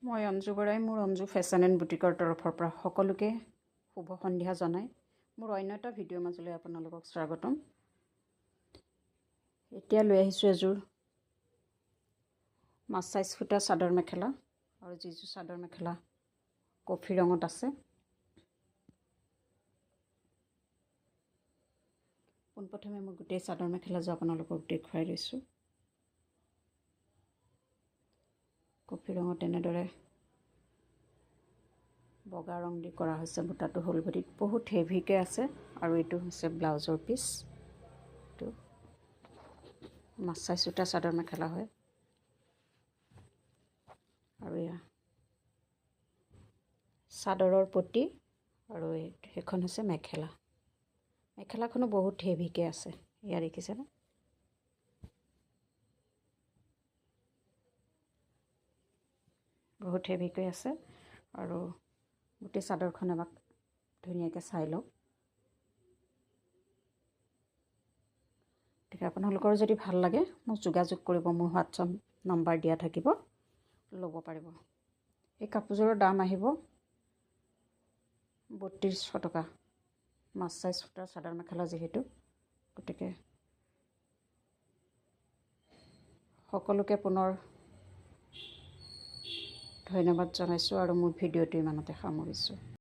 মই অঞ্জু বৰাই মোৰ অঞ্জু ফেশ্বন এণ্ড বুটিকৰ তৰফৰ পৰা সকলোকে শুভ সন্ধিয়া জনাই মোৰ অন্য এটা ভিডিঅ'ৰ মাজলৈ আপোনালোকক স্বাগতম। এতিয়া লৈ আহিছোঁ এযোৰ মাছাইজ সূতা চাদৰ মেখেলা আৰু যিযোৰ চাদৰ মেখেলা কফি ৰঙত আছে। পোনপ্ৰথমে মই গোটেই চাদৰ মেখেলাযোৰ আপোনালোকক দেখুৱাই লৈছোঁ। কফি ৰঙত এনেদৰে বগা ৰং দি কৰা হৈছে। বুটাটো হলভটিত বহুত হেভিকৈ আছে আৰু এইটো হৈছে ব্লাউজৰ পিচ। এইটো মাছাই সূতা চাদৰ মেখেলা হয় আৰু এয়া চাদৰৰ পটি আৰু সেইখন হৈছে মেখেলা। মেখেলাখনো বহুত হেভিকৈ আছে, এয়া দেখিছেনে? বহুত হেভিকৈ আছে আৰু গোটেই চাদৰখন এবাৰ ধুনীয়াকৈ চাই লওক। গতিকে আপোনালোকৰ যদি ভাল লাগে মোক যোগাযোগ কৰিব, মোৰ হোৱাটছআপ নম্বৰ দিয়া থাকিব, ল'ব পাৰিব। এই কাপোৰযোৰৰ দাম আহিব 3200 টকা। মাছাইজ সূতাৰ চাদৰ মেখেলা যিহেতু, গতিকে সকলোকে পুনৰ ধন্যবাদ জনাইছোঁ আৰু মোৰ ভিডিঅ'টো ইমানতে সামৰিছোঁ।